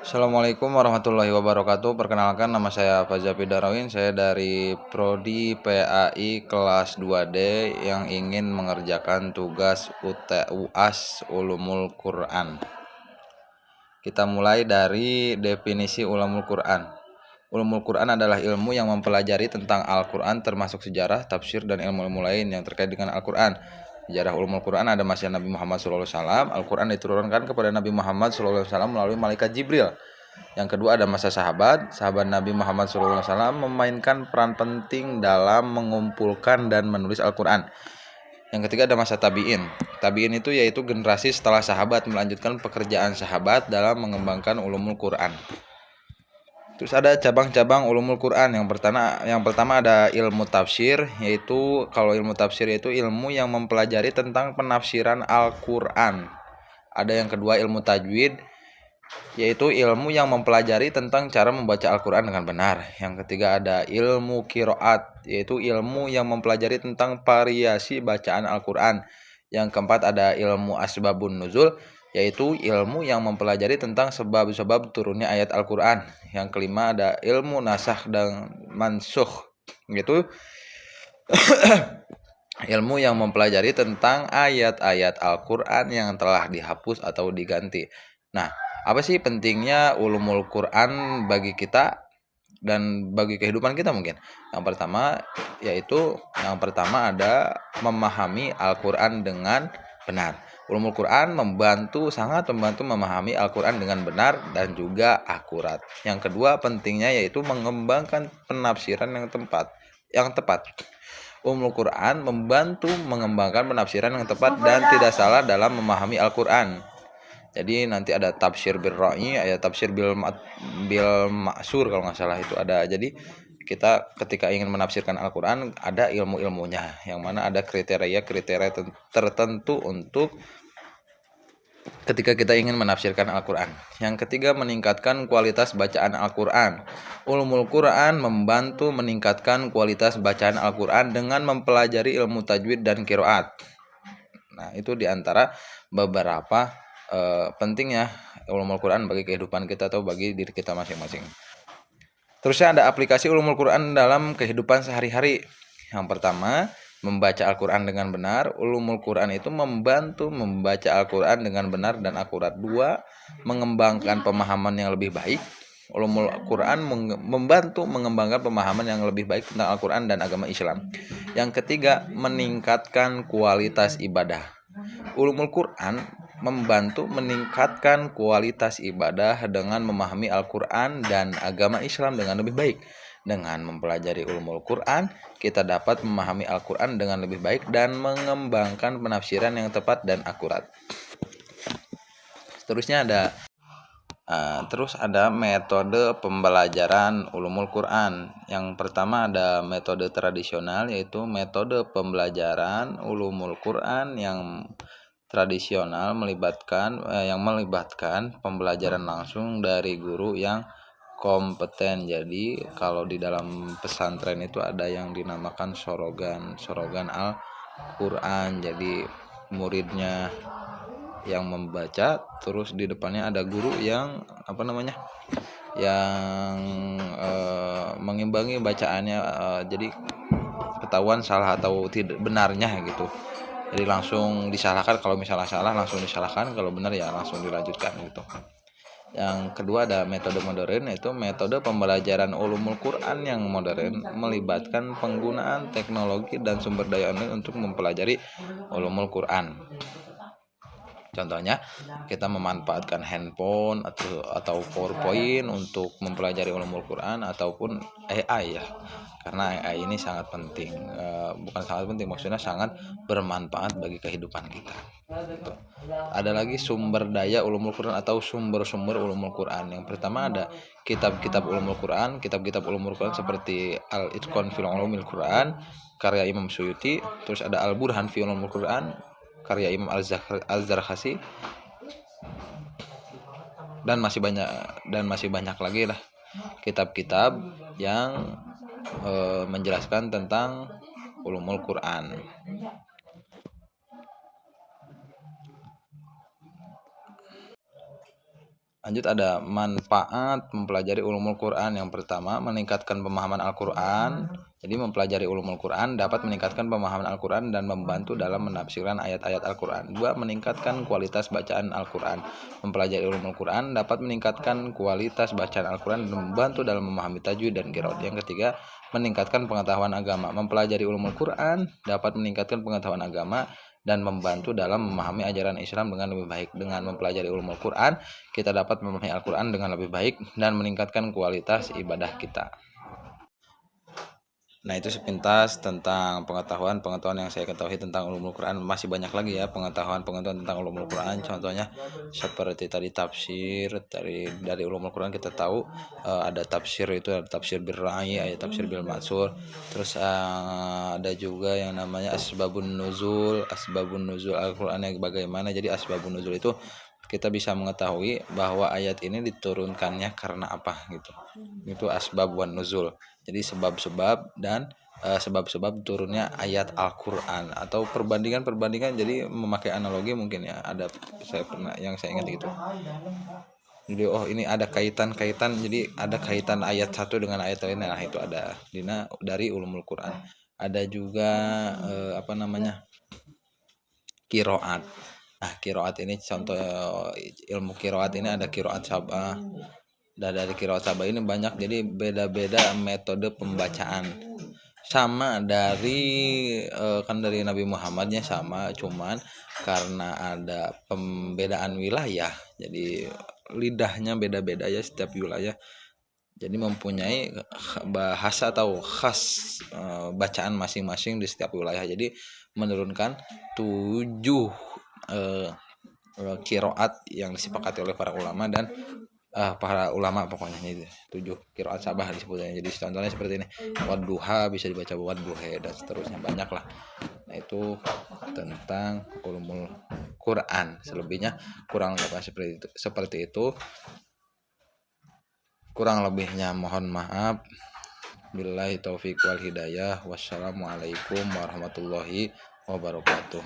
Assalamualaikum warahmatullahi wabarakatuh. Perkenalkan, nama saya Fazafi Darawin. Saya dari Prodi PAI kelas 2D yang ingin mengerjakan tugas UAS Ulumul Quran. Kita mulai dari definisi Ulumul Quran. Ulumul Quran adalah ilmu yang mempelajari tentang Al-Quran, termasuk sejarah, tafsir, dan ilmu-ilmu lain yang terkait dengan Al-Quran. Sejarah Ulumul Quran ada masa Nabi Muhammad SAW. Al-Quran diturunkan kepada Nabi Muhammad SAW melalui malaikat Jibril. Yang kedua ada masa sahabat. Sahabat Nabi Muhammad SAW memainkan peran penting dalam mengumpulkan dan menulis Al-Quran. Yang ketiga ada masa tabi'in. Tabi'in itu yaitu generasi setelah sahabat melanjutkan pekerjaan sahabat dalam mengembangkan ulumul Quran. Terus ada cabang-cabang ulumul Quran. Yang pertama ada ilmu tafsir, yaitu kalau ilmu tafsir itu ilmu yang mempelajari tentang penafsiran Al-Quran. Ada yang kedua ilmu tajwid, yaitu ilmu yang mempelajari tentang cara membaca Al-Quran dengan benar. Yang ketiga ada ilmu qiraat, yaitu ilmu yang mempelajari tentang variasi bacaan Al-Quran. Yang keempat ada ilmu asbabun nuzul, yaitu ilmu yang mempelajari tentang sebab-sebab turunnya ayat Al-Quran. Yang kelima ada ilmu nasakh dan mansukh, yaitu ilmu yang mempelajari tentang ayat-ayat Al-Quran yang telah dihapus atau diganti. Nah, apa sih pentingnya ulumul Quran bagi kita dan bagi kehidupan kita mungkin? Yang pertama ada memahami Al-Quran dengan benar. Ulumul Quran sangat membantu memahami Al-Quran dengan benar dan juga akurat. Yang kedua pentingnya yaitu mengembangkan penafsiran yang tepat. Ulumul Quran membantu mengembangkan penafsiran yang tepat dan tidak salah dalam memahami Al-Quran. Jadi nanti ada tafsir bil ra'i, ada tafsir bil ma'sur kalau nggak salah itu ada. Jadi kita ketika ingin menafsirkan Al-Quran ada ilmu-ilmunya, yang mana ada kriteria tertentu untuk ketika kita ingin menafsirkan Al-Quran. Yang ketiga meningkatkan kualitas bacaan Al-Quran. Ulumul Quran membantu meningkatkan kualitas bacaan Al-Quran dengan mempelajari ilmu tajwid dan qiraat. Nah, itu diantara beberapa pentingnya ulumul Quran bagi kehidupan kita atau bagi diri kita masing-masing. Terusnya ada aplikasi ulumul Quran dalam kehidupan sehari-hari. Yang pertama, membaca Al-Quran dengan benar. Ulumul Quran itu membantu membaca Al-Quran dengan benar dan akurat. 2, mengembangkan pemahaman yang lebih baik. Ulumul Quran membantu mengembangkan pemahaman yang lebih baik tentang Al-Quran dan agama Islam. Yang ketiga, meningkatkan kualitas ibadah. Ulumul Quran membantu meningkatkan kualitas ibadah dengan memahami Al-Quran dan agama Islam dengan lebih baik. Dengan mempelajari ulumul Quran, kita dapat memahami Al-Quran dengan lebih baik dan mengembangkan penafsiran yang tepat dan akurat. Terus ada metode pembelajaran ulumul Quran. Yang pertama ada metode tradisional, yaitu metode pembelajaran ulumul Quran yang tradisional melibatkan pembelajaran langsung dari guru yang kompeten. Jadi kalau di dalam pesantren itu ada yang dinamakan sorogan Al-Quran. Jadi muridnya yang membaca, terus di depannya ada guru yang yang mengimbangi bacaannya, jadi ketahuan salah atau tidak benarnya gitu. Jadi langsung disalahkan, kalau misalnya salah langsung disalahkan, kalau benar ya langsung dilanjutkan gitu. Yang kedua ada metode modern, yaitu metode pembelajaran ulumul Quran yang modern melibatkan penggunaan teknologi dan sumber daya online untuk mempelajari ulumul Quran. Contohnya kita memanfaatkan handphone atau PowerPoint untuk mempelajari ulumul Quran ataupun AI ya. Karena AI ini sangat penting, bukan sangat penting, maksudnya sangat bermanfaat bagi kehidupan kita. Gitu. Ada lagi sumber daya ulumul Quran atau sumber-sumber ulumul Quran. Yang pertama ada kitab-kitab ulumul Quran. Kitab-kitab ulumul Quran seperti Al-Itqan fil Ulumil Quran karya Imam Suyuti. Terus ada Al-Burhan fi Ulumul Quran karya Imam Al-Zarkhasi. Dan masih banyak lagi lah kitab-kitab yang menjelaskan tentang ulumul Quran. Lanjut, ada manfaat mempelajari ulumul Quran. Yang pertama, meningkatkan pemahaman Al-Quran. Jadi mempelajari ulumul Quran dapat meningkatkan pemahaman Al-Quran dan membantu dalam menafsirkan ayat-ayat Al-Quran. Dua, meningkatkan kualitas bacaan Al-Quran. Mempelajari ulumul Quran dapat meningkatkan kualitas bacaan Al-Quran dan membantu dalam memahami tajwid dan qiraat. Yang ketiga, meningkatkan pengetahuan agama. Mempelajari ulumul Quran dapat meningkatkan pengetahuan agama dan membantu dalam memahami ajaran Islam dengan lebih baik. Dengan mempelajari ulumul Quran, kita dapat memahami Al-Quran dengan lebih baik dan meningkatkan kualitas ibadah kita. Nah, itu sepintas tentang pengetahuan yang saya ketahui tentang ulumul Quran. Masih banyak lagi ya pengetahuan tentang ulumul Quran. Contohnya seperti tadi tafsir, dari ulumul Quran kita tahu ada tafsir, itu ada tafsir bil ra'i, ada tafsir bil matsur. Terus ada juga yang namanya asbabun nuzul Al-Quran yang bagaimana. Jadi asbabun nuzul itu kita bisa mengetahui bahwa ayat ini diturunkannya karena apa gitu. Itu asbab wan nuzul. Jadi sebab-sebab dan sebab-sebab turunnya ayat Al-Quran, atau perbandingan. Jadi memakai analogi mungkin ya, ada saya ingat gitu. Jadi ini ada kaitan-kaitan, jadi ada kaitan ayat satu dengan ayat lain. Nah, itu ada dari ulumul Quran. Ada juga kiroat. Nah, kiroat ini contoh ilmu kiroat ini ada kiroat sabah. Dan dari kiroat sabah ini banyak, jadi beda-beda metode pembacaan. Sama dari dari Nabi Muhammadnya sama, cuman karena ada pembedaan wilayah, jadi lidahnya beda-beda ya setiap wilayah. Jadi mempunyai bahasa atau khas bacaan masing-masing di setiap wilayah. Jadi menurunkan 7 kiroat yang disepakati oleh para ulama dan pokoknya itu 7 kiroat sabah disebutnya. Jadi contohnya seperti ini, wadduha bisa dibaca wadduhe dan seterusnya, banyak lah. Nah, itu tentang ulumul Quran. Selebihnya kurang lebih seperti itu. Kurang lebihnya mohon maaf. Billahi taufiq wal hidayah. Wassalamualaikum warahmatullahi wabarakatuh.